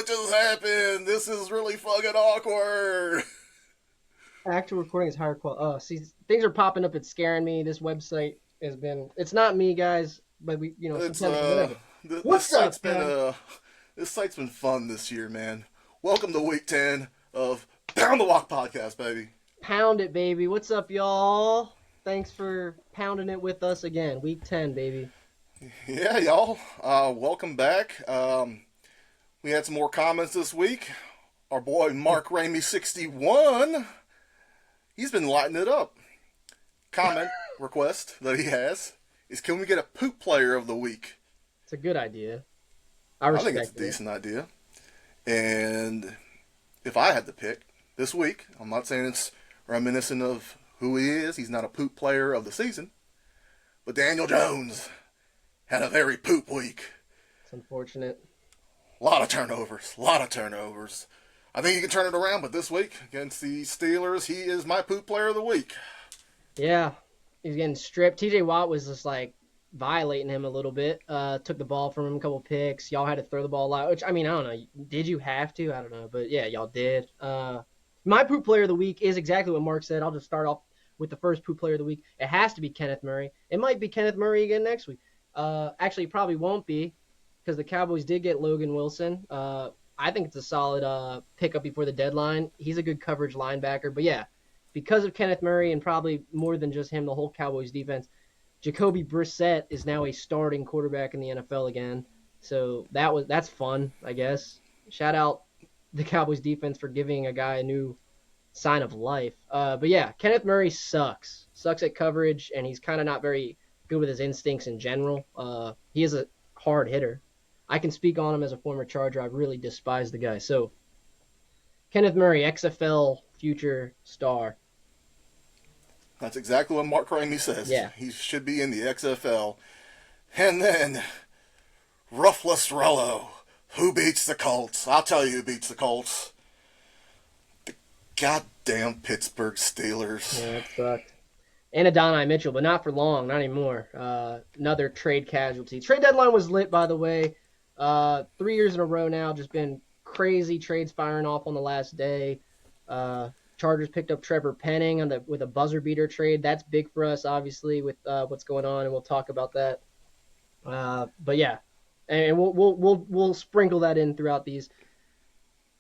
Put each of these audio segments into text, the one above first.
what just happened? This is really fucking awkward. Actual recording is higher quality. Oh, see, things are popping up. It's scaring me. This website has been. It's not me, guys, but It's sometimes whatever. this What's up, site's been pal? this site's been fun this year, man. Welcome to week 10 of Down the Walk podcast, baby. Pound it, baby. What's up, y'all? Thanks for pounding it with us again. Week 10, baby. Yeah, y'all. Welcome back. We had some more comments this week. Our boy Mark Ramey 61. He's been lighting it up. Comment request that he has is, can we get a poop player of the week? It's a good idea. I I think it's a respect it. decent idea. And if I had to pick this week, I'm not saying it's reminiscent of who he is. He's not a poop player of the season. But Daniel Jones had a very poop week. It's unfortunate. A lot of turnovers. A lot of turnovers. I think he can turn it around, but this week against the Steelers, he is my poop player of the week. Yeah, he's getting stripped. TJ Watt was just like violating him a little bit. Took the ball from him, a couple picks. Y'all had to throw the ball out, which I mean, I don't know. Did you have to? I don't know, but yeah, y'all did. My poop player of the week is exactly what Mark said. I'll just start off with the first poop player of the week. It has to be Kenneth Murray. It might be Kenneth Murray again next week. Actually, it probably won't be because the Cowboys did get Logan Wilson. I think it's a solid pickup before the deadline. He's a good coverage linebacker, but yeah, because of Kenneth Murray and probably more than just him, the whole Cowboys defense, Jacoby Brissett is now a starting quarterback in the NFL again. So that's fun, I guess. Shout out the Cowboys defense for giving a guy a new sign of life. But yeah, Kenneth Murray sucks at coverage, and he's kind of not very good with his instincts in general. He is a hard hitter. I can speak on him as a former Charger. I really despise the guy. So Kenneth Murray, XFL future star. That's exactly what Mark Ramey says. Yeah. He should be in the XFL. And then, Ruffless Rello. Who beats the Colts? I'll tell you who beats the Colts. The goddamn Pittsburgh Steelers. Yeah, that sucked. And Adonai Mitchell, but not for long, not anymore. Another trade casualty. Trade deadline was lit, by the way. 3 years in a row now, just been crazy trades firing off on the last day. Chargers picked up Trevor Penning with a buzzer beater trade. That's big for us, obviously, with what's going on, and we'll talk about that. But yeah, and we'll sprinkle that in throughout these.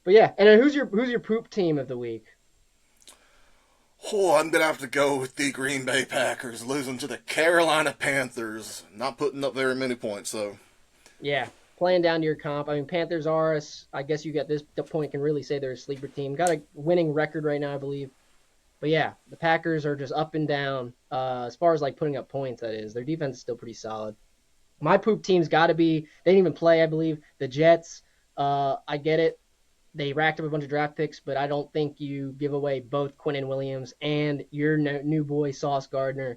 But yeah, and then who's your poop team of the week? Oh, I'm going to have to go with the Green Bay Packers, losing to the Carolina Panthers. Not putting up very many points, so. Yeah, playing down to your comp. I mean, Panthers are, I guess you at this point can really say they're a sleeper team. Got a winning record right now, I believe. But yeah, the Packers are just up and down as far as like putting up points, that is. Their defense is still pretty solid. My poop team's got to be, they didn't even play, I believe, the Jets. I get it. They racked up a bunch of draft picks, but I don't think you give away both Quinnen Williams and your new boy, Sauce Gardner.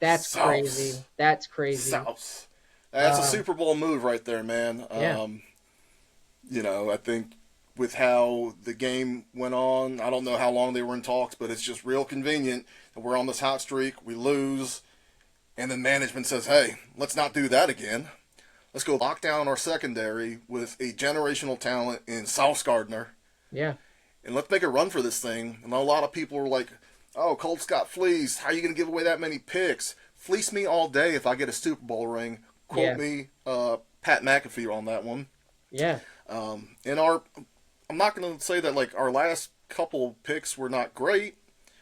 That's Sauce. crazy. That's crazy. Sauce. That's a Super Bowl move right there, man. Yeah. I think with how the game went on, I don't know how long they were in talks, but it's just real convenient that we're on this hot streak, we lose, and then management says, hey, let's not do that again. Let's go lock down our secondary with a generational talent in Sauce Gardner. Yeah. And let's make a run for this thing. And a lot of people were like, oh, Colts got fleeced. How are you going to give away that many picks? Fleece me all day if I get a Super Bowl ring. Quote me, Pat McAfee on that one. Yeah. I'm not going to say that like our last couple picks were not great,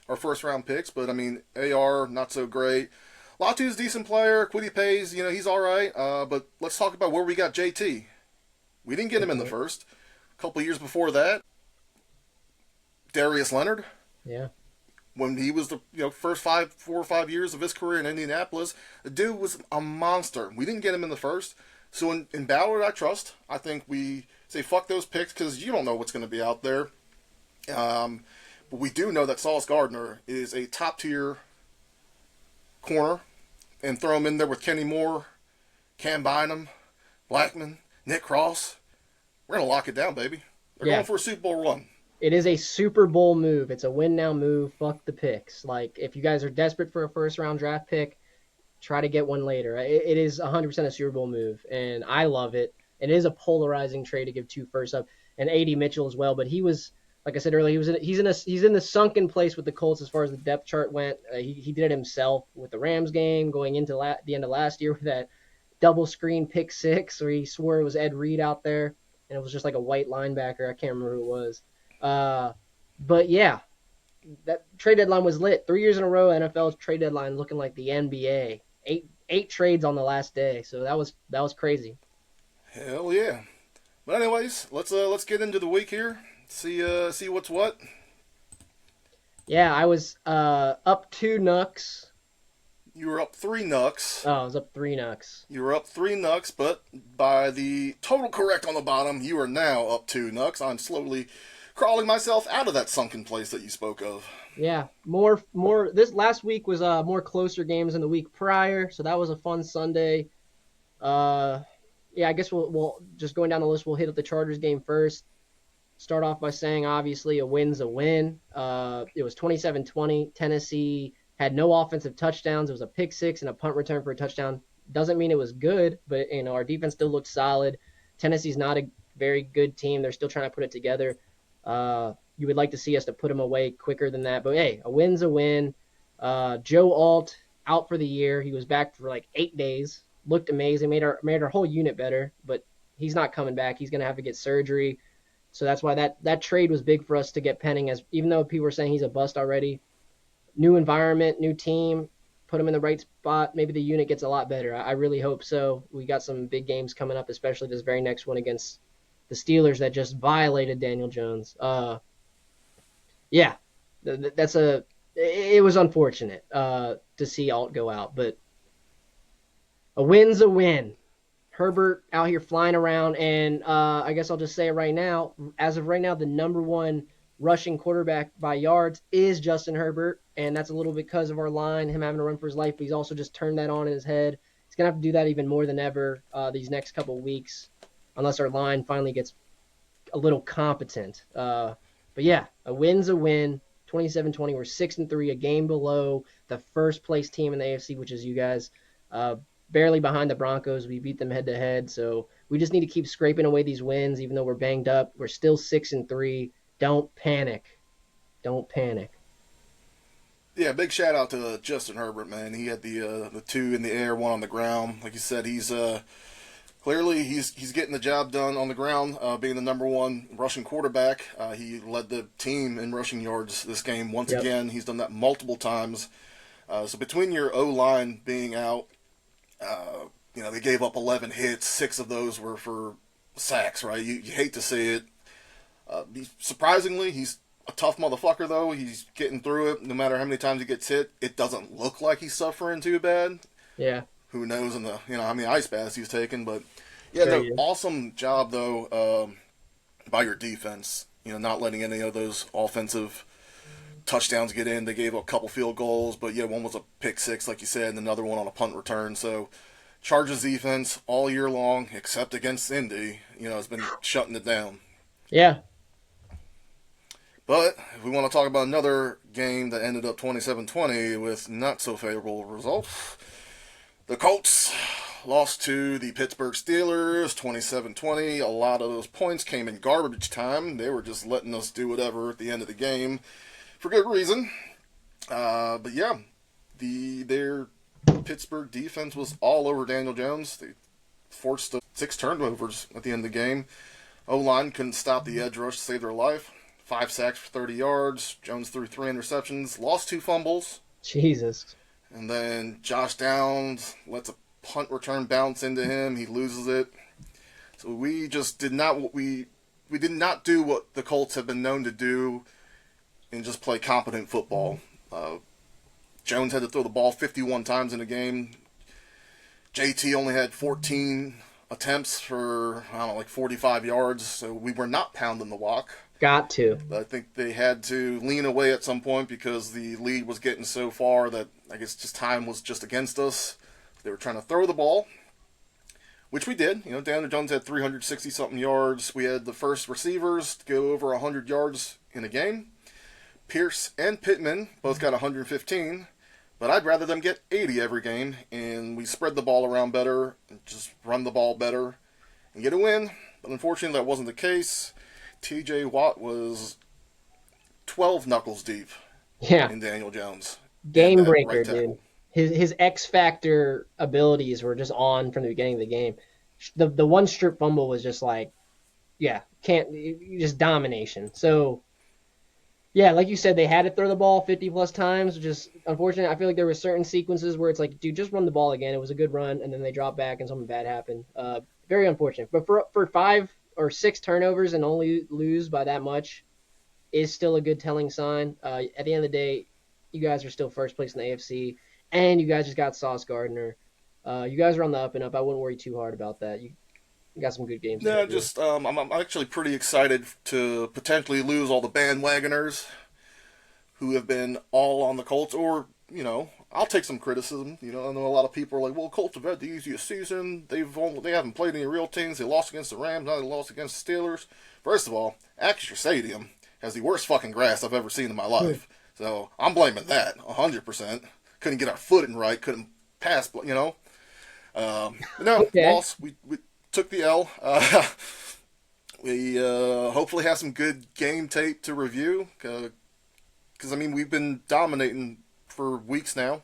our first round picks, but I mean, AR, not so great. Latu's a decent player. Quiddy Pays, he's all right. But let's talk about where we got JT. We didn't get him in the first. A couple years before that, Darius Leonard. Yeah. When he was the first 4 or 5 years of his career in Indianapolis, the dude was a monster. We didn't get him in the first. So in Ballard, I trust. I think we say fuck those picks because you don't know what's going to be out there. But we do know that Sauce Gardner is a top tier corner, and throw him in there with Kenny Moore, Cam Bynum, Blackman, Nick Cross. We're going to lock it down, baby. They're going for a Super Bowl run. It is a Super Bowl move. It's a win now move. Fuck the picks. Like, if you guys are desperate for a first round draft pick, try to get one later. It is 100% a Super Bowl move, and I love it. it is a polarizing trade to give 2 firsts up, and AD Mitchell as well. But he was, like I said earlier, he's in the sunken place with the Colts as far as the depth chart went. He did it himself with the Rams game going into the end of last year with that double screen pick six, where he swore it was Ed Reed out there, and it was just like a white linebacker. I can't remember who it was. But yeah, that trade deadline was lit. 3 years in a row, NFL's trade deadline looking like the NBA. Eight trades on the last day, so that was crazy. Hell yeah. But anyways, let's get into the week here. See what's what. Yeah, I was up 2 Nucks. You were up 3 Nucks. Oh, I was up 3 Nucks. You were up 3 Nucks, but by the total correct on the bottom, you are now up 2 Nucks. I'm slowly crawling myself out of that sunken place that you spoke of. Yeah, more. This last week was more closer games than the week prior, so that was a fun Sunday. Uh, yeah, I guess we'll just going down the list. We'll hit up the Chargers game first. Start off by saying obviously a win's a win. It was 27-20. Tennessee had no offensive touchdowns. It was a pick six and a punt return for a touchdown. Doesn't mean it was good, but our defense still looked solid. Tennessee's not a very good team. They're still trying to put it together. You would like to see us to put them away quicker than that, but hey, a win's a win. Joe Alt out for the year. He was back for like 8 days. Looked amazing. Made our whole unit better, but he's not coming back. He's gonna have to get surgery. So that's why that trade was big for us to get Penning, as even though people were saying he's a bust already. New environment, new team, put him in the right spot. Maybe the unit gets a lot better. I really hope so. We got some big games coming up, especially this very next one against the Steelers that just violated Daniel Jones. Yeah, it was unfortunate to see Alt go out, but a win's a win. Herbert out here flying around, and I guess I'll just say it right now. As of right now, the number one rushing quarterback by yards is Justin Herbert, and that's a little because of our line, him having to run for his life, but he's also just turned that on in his head. He's going to have to do that even more than ever these next couple of weeks, unless our line finally gets a little competent. But yeah, a win's a win. 27-20. We're 6-3, a game below the first place team in the AFC, which is you guys. Barely behind the Broncos. We beat them head to head, so we just need to keep scraping away these wins, even though we're banged up. We're still 6-3. Don't panic. Don't panic. Yeah, big shout out to Justin Herbert, man. He had the two in the air, one on the ground. Like you said, he's clearly he's getting the job done on the ground, being the number one rushing quarterback. He led the team in rushing yards this game once again. He's done that multiple times. So between your O-line being out, they gave up 11 hits. 6 of those were for sacks, right? You hate to see it. Surprisingly, he's a tough motherfucker, though. He's getting through it. No matter how many times he gets hit, it doesn't look like he's suffering too bad. Yeah. Who knows how many ice baths he's taken. But, yeah, no, awesome job, though, by your defense. Not letting any of those offensive touchdowns get in. They gave up a couple field goals, but yeah, one was a pick six, like you said, and another one on a punt return. So Chargers defense all year long, except against Indy, has been shutting it down. Yeah. But if we want to talk about another game that ended up 27-20 with not so favorable results, the Colts lost to the Pittsburgh Steelers 27-20. A lot of those points came in garbage time. They were just letting us do whatever at the end of the game. For good reason. But yeah, their Pittsburgh defense was all over Daniel Jones. They forced 6 turnovers at the end of the game. O-line couldn't stop the edge rush to save their life. 5 sacks for 30 yards. Jones threw 3 interceptions. Lost 2 fumbles. Jesus. And then Josh Downs lets a punt return bounce into him. He loses it. So we just did not we did not do what the Colts have been known to do and just play competent football. Jones had to throw the ball 51 times in a game. JT only had 14 attempts for, 45 yards, so we were not pounding the rock. Got to. But I think they had to lean away at some point because the lead was getting so far that I guess just time was just against us. They were trying to throw the ball, which we did. Daniel Jones had 360-something yards. We had the first receivers to go over 100 yards in a game. Pierce and Pittman both got 115, but I'd rather them get 80 every game, and we spread the ball around better, and just run the ball better, and get a win. But unfortunately, that wasn't the case. T.J. Watt was 12 knuckles deep Yeah, in Daniel Jones and game that breaker, right dude. tackle. His X factor abilities were just on from the beginning of the game. The one strip fumble was just like, yeah, can't just domination. So yeah, like you said, they had to throw the ball 50 plus times, which is unfortunate. I feel like there were certain sequences where it's like, dude, just run the ball again. It was a good run, and then they drop back and something bad happened. Very unfortunate. But for 5 or 6 turnovers and only lose by that much is still a good telling sign. At the end of the day, you guys are still first place in the AFC, and you guys just got Sauce Gardner. You guys are on the up and up. I wouldn't worry too hard about that. You got some good games ahead Yeah, of you. just I'm actually pretty excited to potentially lose all the bandwagoners who have been all on the Colts, or I'll take some criticism. I know a lot of people are like, "Well, Colts have had the easiest season. They haven't played any real teams. They lost against the Rams. Now they lost against the Steelers." First of all, Acrisure Stadium has the worst fucking grass I've ever seen in my Hmm. life. So I'm blaming that 100%. Couldn't get our footing right. Couldn't pass. But no, Okay. loss. We took the L. We hopefully have some good game tape to review. Because I mean we've been dominating for weeks now,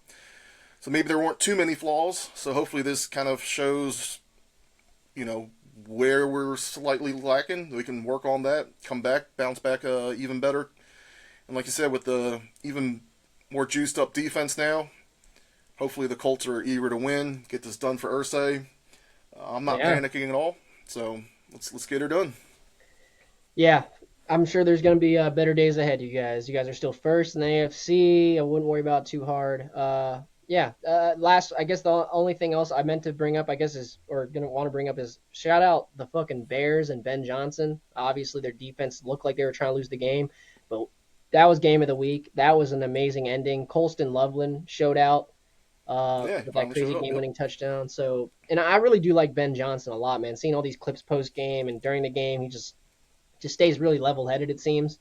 so maybe there weren't too many flaws. So hopefully this kind of shows, you know, where we're slightly lacking. We can work on that, come back, bounce back even better. And like you said, with the even more juiced up defense now, hopefully the Colts are eager to win, get this done for Ursay. I'm not Yeah. panicking at all, so let's get her done. Yeah, I'm sure there's going to be better days ahead, you guys. You guys are still first in the AFC. I wouldn't worry about it too hard. Yeah. Last, I guess the only thing else I meant to bring up, I guess, is or gonna want to bring up is shout out the fucking Bears and Ben Johnson. Obviously, their defense looked like they were trying to lose the game, but that was game of the week. That was an amazing ending. Colston Loveland showed out Yeah, he with that finally showed crazy up. Yep. game-winning touchdown. So, and I really do like Ben Johnson a lot, man. Seeing all these clips post game and during the game, he just stays really level headed. It seems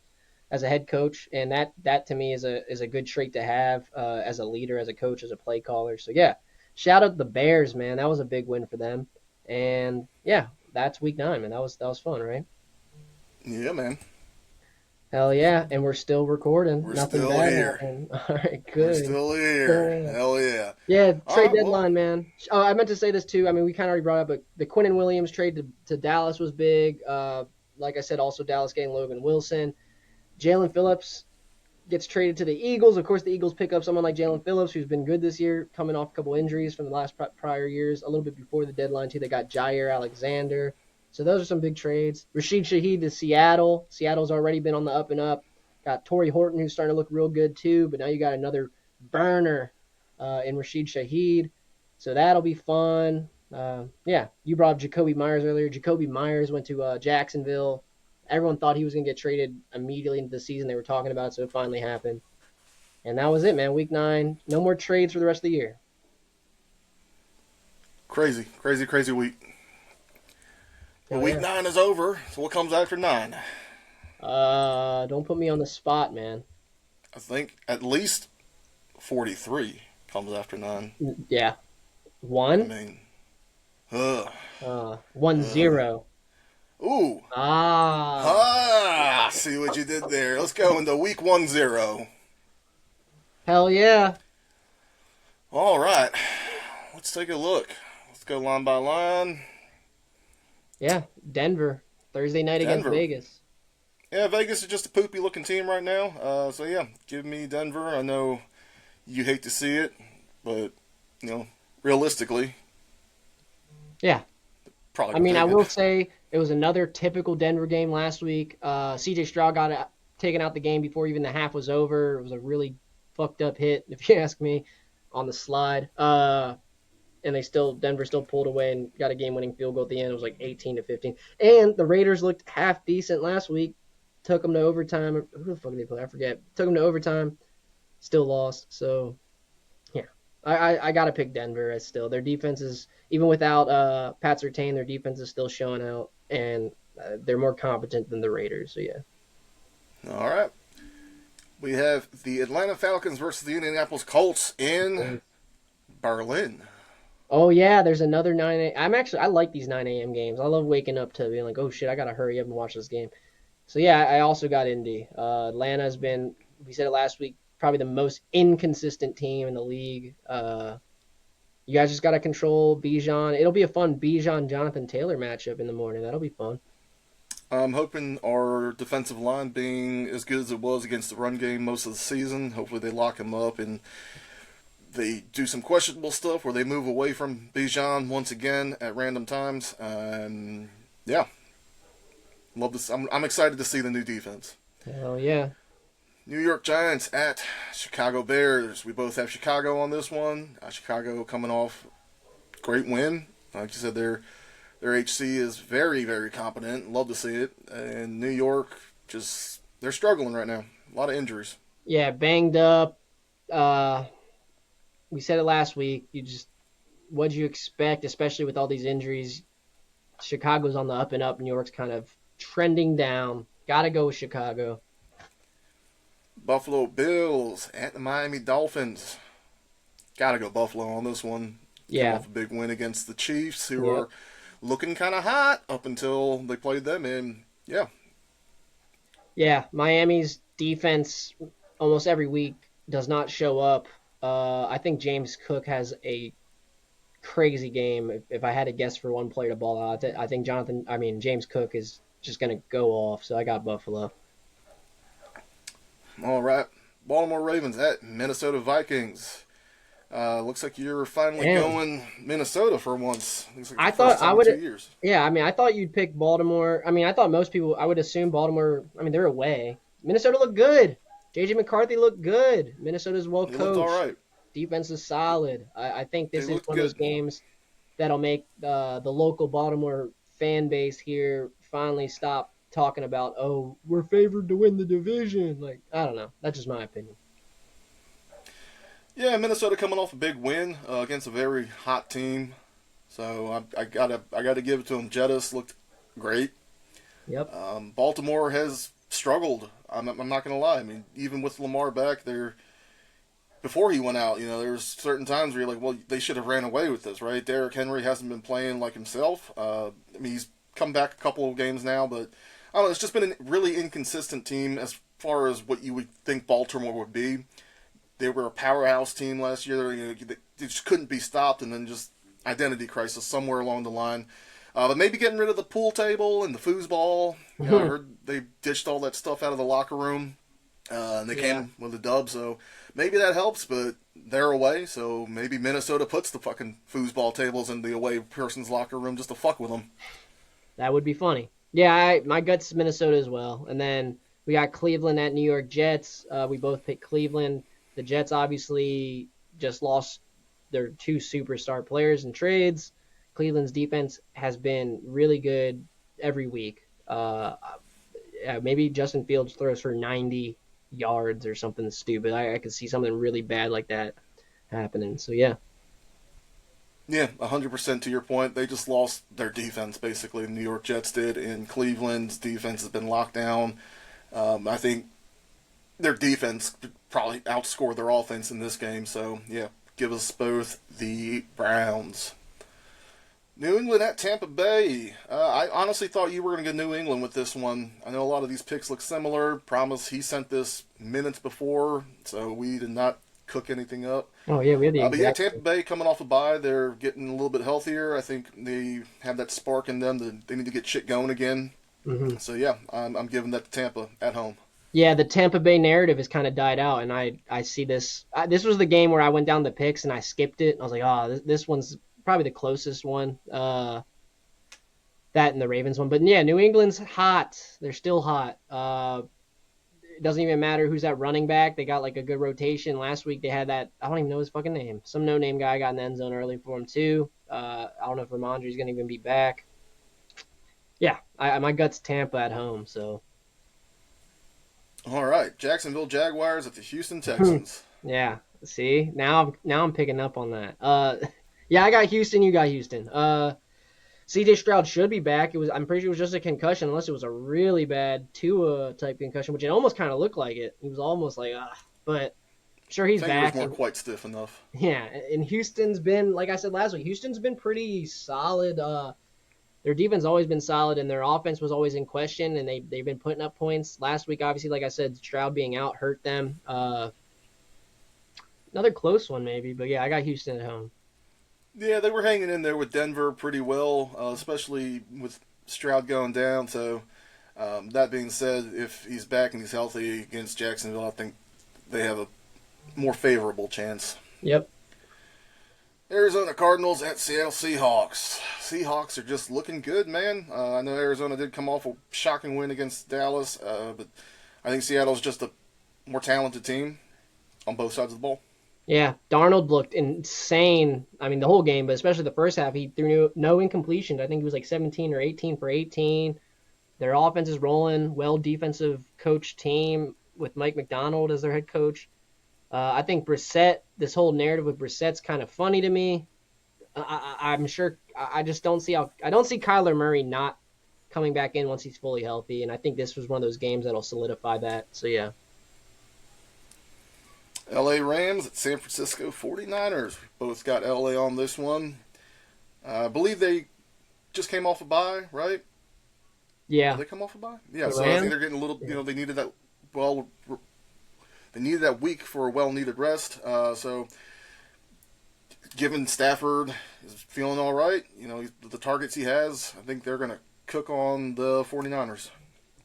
as a head coach, and that to me is a good trait to have as a leader, as a coach, as a play caller. So yeah, shout out the Bears, man. That was a big win for them, and yeah, that's week 9, man. That was fun, right? Yeah, man. Hell yeah, and we're still recording. We're Nothing still bad here. happened. All right, We're good. still here. Uh, Hell yeah. Yeah, All trade right. Well, deadline, man. Oh, I meant to say this too. I mean, we kind of already brought it up, but the Quinn and Williams trade to Dallas was big. Like I said, also Dallas getting Logan Wilson. Jalen Phillips gets traded to the Eagles. Of course, the Eagles pick up someone like Jalen Phillips, who's been good this year, coming off a couple injuries from the last prior years. A little bit before the deadline, too, they got Jair Alexander. So those are some big trades. Rashid Shaheed to Seattle. Seattle's already been on the up and up. Got Torrey Horton, who's starting to look real good, too. But now you got another burner in Rashid Shaheed. So that'll be fun. Yeah, you brought up Jacoby Myers earlier. Jacoby Myers went to Jacksonville. Everyone thought he was going to get traded immediately into the season. They were talking about it, so it finally happened. And that was it, man. Week 9. No more trades for the rest of the year. crazy, crazy, crazy week. Well, Hell week yeah. 9 is over. So what comes after 9? Don't put me on the spot, man. I think at least 43 comes after 9. Yeah. I 1? mean, ugh, 1 ugh. 0. Ooh. Ah. Ah, see what you did there. Let's go into week 1-0. Hell yeah. All right. Let's take a look. Let's go line by line. Yeah. Denver. Thursday night against Denver. Vegas. Yeah, Vegas is just a poopy looking team right now. So yeah, give me Denver. I know you hate to see it, but you know, realistically, Yeah. probably I gonna mean, I take it. will say it was another typical Denver game last week. CJ Stroud got taken out the game before even the half was over. It was a really fucked up hit, if you ask me, on the slide. And Denver still pulled away and got a game winning field goal at the end. It was like 18-15. And the Raiders looked half decent last week. Took them to overtime. Who the fuck did they play? I forget. Took them to overtime. Still lost. So yeah, I gotta pick Denver as still their defense is even without Pat Surtain, their defense is still showing out, and they're more competent than the Raiders. So yeah, All right. We have the Atlanta Falcons versus the Indianapolis Colts in Berlin. Oh yeah, there's another 9 a. I like these 9 a.m. games. I love waking up to being like, oh shit, I gotta hurry up and watch this game. So yeah, I also got Indy. Atlanta's been, we said it last week, probably the most inconsistent team in the league. You guys just gotta control Bijan. It'll be a fun Bijan Jonathan Taylor matchup in the morning. That'll be fun. I'm hoping our defensive line being as good as it was against the run game most of the season. Hopefully they lock him up and they do some questionable stuff where they move away from Bijan once again at random times. Yeah, love this. I'm excited to see the new defense. Hell yeah. New York Giants at Chicago Bears. We both have Chicago on this one. Chicago coming off great win. Like you said, their HC is very, very competent. Love to see it. And New York, just they're struggling right now. A lot of injuries. Yeah, banged up. Uh, we said it last week. What'd you expect, especially with all these injuries? Chicago's on the up and up. New York's kind of trending down. Gotta go with Chicago. Buffalo Bills at the Miami Dolphins. Gotta go Buffalo on this one. Come Yeah. off a big win against the Chiefs, who Yep. are looking kind of hot up until they played them. And yeah, Yeah. Miami's defense almost every week does not show up. I think James Cook has a crazy game. If I had to guess for one player to ball out, I think James Cook is just gonna go off. So I got Buffalo. all right. Baltimore Ravens at Minnesota Vikings. Looks like you're finally Damn. going Minnesota for once. Looks like I the first thought I time in would. 2 years. Yeah, I thought you'd pick Baltimore. I thought most people. I would assume Baltimore. They're away. Minnesota looked good. JJ McCarthy looked good. Minnesota's well They looked all coached. right. Defense is solid. I think They this is looked one of those good. games that'll make the local Baltimore fan base here finally stop talking about, oh, we're favored to win the division. Like, I don't know. That's just my opinion. Yeah, Minnesota coming off a big win against a very hot team. So I gotta give it to them. Jettis looked great. Yep. Baltimore has struggled. I'm not gonna lie. I mean, even with Lamar back, there before he went out, there was certain times where you're like, well, they should have ran away with this, right? Derrick Henry hasn't been playing like himself. He's come back a couple of games now, but I don't know. It's just been a really inconsistent team as far as what you would think Baltimore would be. They were a powerhouse team last year. They just couldn't be stopped, and then just identity crisis somewhere along the line. But maybe getting rid of the pool table and the foosball. I heard they ditched all that stuff out of the locker room, and they Yeah. came with a dub. So maybe that helps. But they're away, so maybe Minnesota puts the fucking foosball tables in the away person's locker room just to fuck with them. That would be funny. Yeah, my gut's Minnesota as well. And then we got Cleveland at New York Jets. We both picked Cleveland. The Jets obviously just lost their two superstar players in trades. Cleveland's defense has been really good every week. Maybe Justin Fields throws for 90 yards or something stupid. I could see something really bad like that happening. So yeah. Yeah, 100% to your point. They just lost their defense, basically. The New York Jets did, and Cleveland's defense has been locked down. I think their defense probably outscored their offense in this game. So, yeah, give us both the Browns. New England at Tampa Bay. I honestly thought you were going to go New England with this one. I know a lot of these picks look similar. Promise he sent this minutes before, so we did not cook anything up. Oh yeah, we had the But yeah, exact. Tampa Bay coming off a bye, they're getting a little bit healthier. I think they have that spark in them. That they need to get shit going again. Mhm. So yeah, I'm giving that to Tampa at home. Yeah, the Tampa Bay narrative has kind of died out, and I see this. This was the game where I went down the picks and I skipped it. I was like, oh, this one's probably the closest one. That and the Ravens one, but yeah, New England's hot. They're still hot. It doesn't even matter who's at running back. They got like a good rotation. Last week they had that. I don't even know his fucking name. Some no name guy got in the end zone early for him too. I don't know if Ramondre's gonna even be back. Yeah, my gut's Tampa at home. So All right, Jacksonville Jaguars at the Houston Texans. yeah, see now I'm picking up on that. Yeah, I got Houston. You got Houston. CJ Stroud should be back. I'm pretty sure it was just a concussion, unless it was a really bad Tua type concussion, which it almost kind of looked like it. He was almost like, ah. But sure he's Fingers back. weren't quite stiff enough. Yeah, and Houston's been, like I said last week, Houston's been pretty solid. Their defense always been solid, and their offense was always in question, and they've been putting up points. Last week, obviously, like I said, Stroud being out hurt them. Another close one maybe, but yeah, I got Houston at home. Yeah, they were hanging in there with Denver pretty well, especially with Stroud going down. So that being said, if he's back and he's healthy against Jacksonville, I think they have a more favorable chance. Yep. Arizona Cardinals at Seattle Seahawks. Seahawks are just looking good, man. I know Arizona did come off a shocking win against Dallas, but I think Seattle's just a more talented team on both sides of the ball. Yeah, Darnold looked insane. I mean, the whole game, but especially the first half, he threw no incompletions. I think he was like 17 or 18 for 18. Their offense is rolling. Well, defensive coach team with Mike McDonald as their head coach. I think Brissett. This whole narrative with Brissett's kind of funny to me. I'm sure. I just don't see how. I don't see Kyler Murray not coming back in once he's fully healthy, and I think this was one of those games that'll solidify that. So yeah. LA Rams at San Francisco 49ers. Both got LA on this one. I believe they just came off a bye, right? Did Yeah. they come off a bye? Yeah, The so I think Rams? they're getting a little, Yeah. they needed that, well, they needed that week for a well-needed rest. So given Stafford is feeling all right, the targets he has, I think they're going to cook on the 49ers.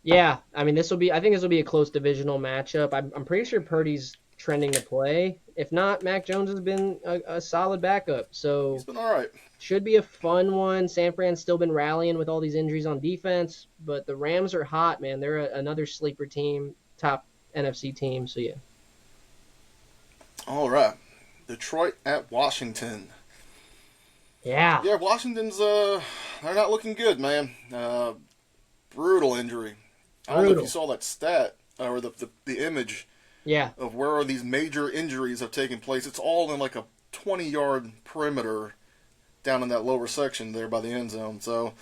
Yeah, I mean, I think this will be a close divisional matchup. I'm pretty sure Purdy's trending to play. If not, Mac Jones has been a solid backup. He's So been all right. should be a fun one. San Fran's still been rallying with all these injuries on defense, but the Rams are hot, man. They're another sleeper team, top NFC team. So yeah. All right. Detroit at Washington. Yeah, Yeah, Washington's, they're not looking good, man. Brutal injury. I don't know if you brutal. saw that stat or the image Yeah. of where these major injuries have taken place. It's all in like a 20-yard perimeter down in that lower section there by the end zone. So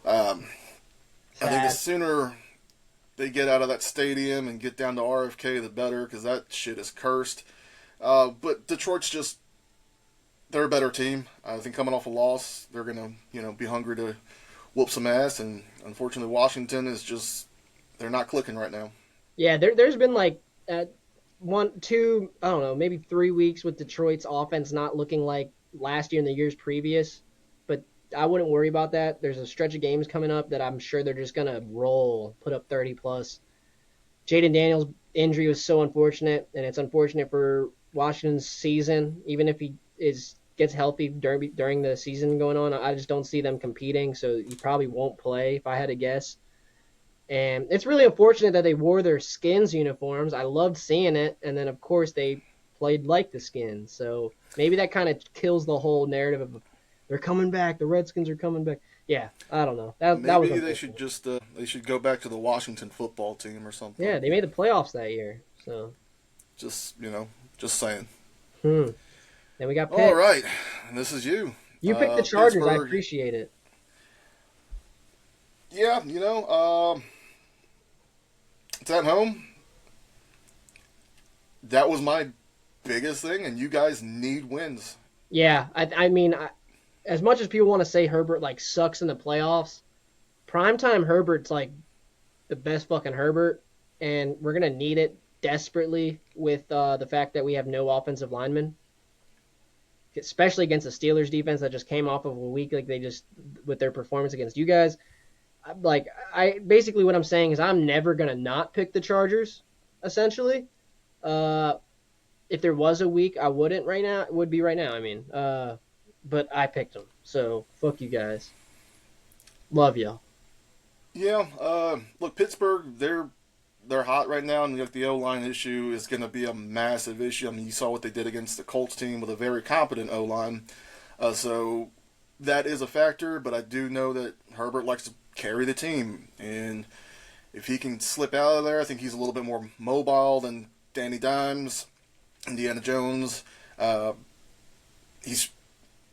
I think the Sad. sooner they get out of that stadium and get down to RFK, the better, because that shit is cursed. But Detroit's just, they're a better team. I think coming off a loss, they're going to, be hungry to whoop some ass. And unfortunately, Washington is just, they're not clicking right now. Yeah, there's been like one, two, I don't know, maybe 3 weeks with Detroit's offense not looking like last year and the years previous. But I wouldn't worry about that. There's a stretch of games coming up that I'm sure they're just gonna roll, put up 30 plus. Jaden Daniels' injury was so unfortunate, and it's unfortunate for Washington's season. Even if he is gets healthy during the season going on, I just don't see them competing. So he probably won't play if I had to guess. And it's really unfortunate that they wore their Skins uniforms. I loved seeing it, and then of course they played like the Skins. So maybe that kind of kills the whole narrative of they're coming back. The Redskins are coming back. Yeah, I don't know. That was Maybe they should unfortunate. just they should go back to the Washington football team or something. Yeah, they made the playoffs that year. So Just just saying. then we got All picks. right, and this is you, You picked the Chargers. I Pittsburgh. appreciate it. Yeah, it's at home. That was my biggest thing, and you guys need wins. Yeah, I mean, as much as people want to say Herbert like sucks in the playoffs, primetime Herbert's like the best fucking Herbert, and we're gonna need it desperately with the fact that we have no offensive linemen, especially against the Steelers defense that just came off of a week like they just with their performance against you guys. Like I basically what I'm saying is I'm never gonna not pick the Chargers. Essentially, uh, if there was a week I wouldn't right now, it would be right now. I mean, but I picked them, so fuck you guys. Love y'all. Yeah, look, Pittsburgh, they're hot right now, and the O line issue is going to be a massive issue. I mean, you saw what they did against the Colts team with a very competent O line, so that is a factor. But I do know that Herbert likes to carry the team, and if he can slip out of there, I think he's a little bit more mobile than Danny Dimes, Indiana Jones. He's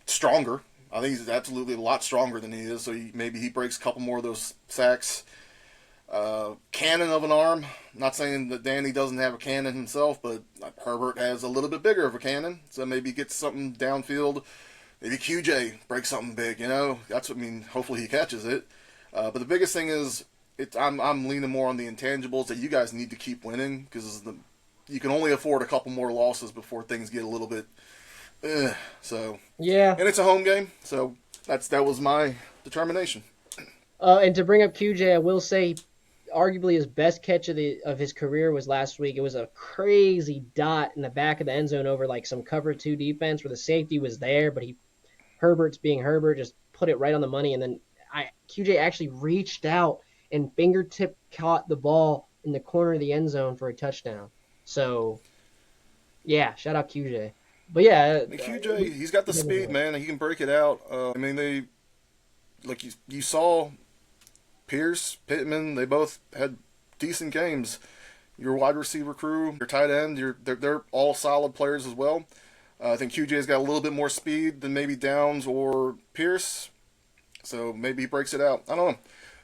stronger. I think he's absolutely a lot stronger than he is. So maybe he breaks a couple more of those sacks. Cannon of an arm. Not saying that Danny doesn't have a cannon himself, but Herbert has a little bit bigger of a cannon, so maybe get something downfield. Maybe QJ breaks something big. That's what I mean. Hopefully he catches it. But the biggest thing is, I'm leaning more on the intangibles that you guys need to keep winning because you can only afford a couple more losses before things get a little bit. So, Yeah. and it's a home game, so that was my determination. And to bring up QJ, I will say, arguably his best catch of his career was last week. It was a crazy dot in the back of the end zone over like some cover two defense where the safety was there, but Herbert's being Herbert just put it right on the money, and then QJ actually reached out and fingertip caught the ball in the corner of the end zone for a touchdown. So yeah, shout out QJ. But yeah, And QJ, he's got the speed, man. He can break it out. I mean, they like you saw Pierce, Pittman. They both had decent games. Your wide receiver crew, your tight end, they're all solid players as well. I think QJ's got a little bit more speed than maybe Downs or Pierce, so maybe he breaks it out. I don't know.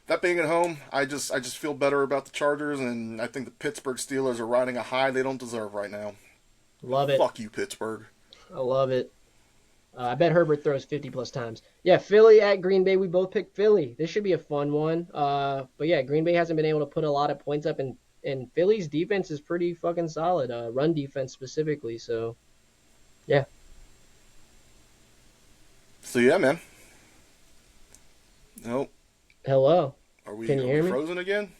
That being at home, I just feel better about the Chargers, and I think the Pittsburgh Steelers are riding a high they don't deserve right now. love it. Fuck you, Pittsburgh. I love it. I bet Herbert throws 50 plus times. Yeah, Philly at Green Bay. We both picked Philly. This should be a fun one. But yeah, Green Bay hasn't been able to put a lot of points up, and Philly's defense is pretty fucking solid. Run defense specifically. So yeah. So yeah, man. Nope. Hello. Are we, Can you are hear we me? frozen again?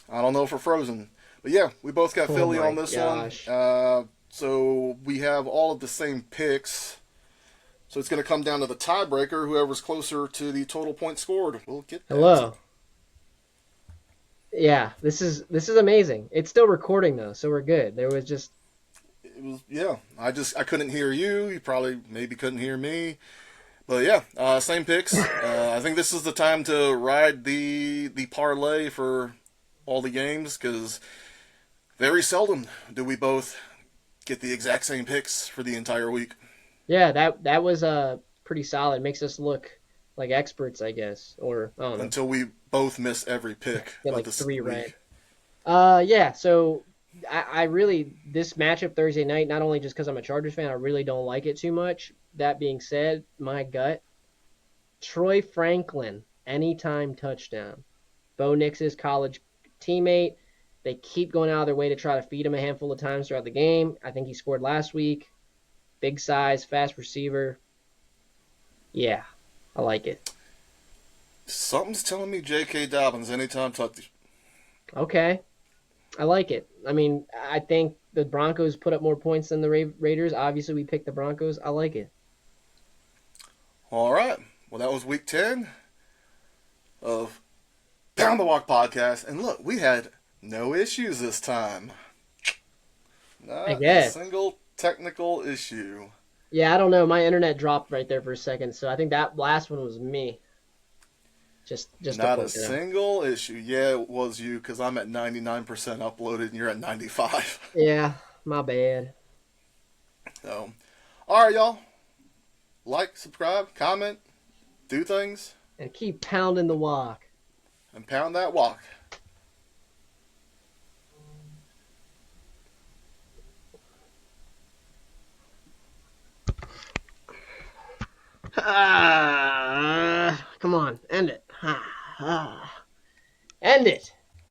I don't know if we're frozen. But yeah, we both got Oh Philly my on this gosh. one. So we have all of the same picks. So it's going to come down to the tiebreaker. Whoever's closer to the total points scored will get that. Hello. Yeah, this is amazing. It's still recording though, so we're good. There was just It was yeah. I couldn't hear you. You probably maybe couldn't hear me. But yeah, same picks. I think this is the time to ride the parlay for all the games because very seldom do we both get the exact same picks for the entire week yeah, that was pretty solid. Makes us look like experts, I guess. Or I don't know. until we both miss every pick Get of like this three right. week. Yeah, so I really this matchup Thursday night, not only just because I'm a Chargers fan, I really don't like it too much. That being said, my gut, Troy Franklin, anytime touchdown. Bo Nix's college teammate. They keep going out of their way to try to feed him a handful of times throughout the game. I think he scored last week. Big size, fast receiver. Yeah, I like it. Something's telling me J.K. Dobbins anytime touch. Okay, I like it. I mean, I think the Broncos put up more points than the Raiders. Obviously, we picked the Broncos. I like it. All right. Well, that was week 10 of Down the Walk podcast. And look, we had no issues this time. I Not a guess. single technical issue. Yeah, I don't know. My internet dropped right there for a second, so I think that last one was me. Just to Not a point it out. single issue. Yeah, it was you because I'm at 99% uploaded and you're at 95. Yeah, my bad. So, all right, y'all. Like, subscribe, comment, do things, And keep pounding the walk. and pound that walk. Ah.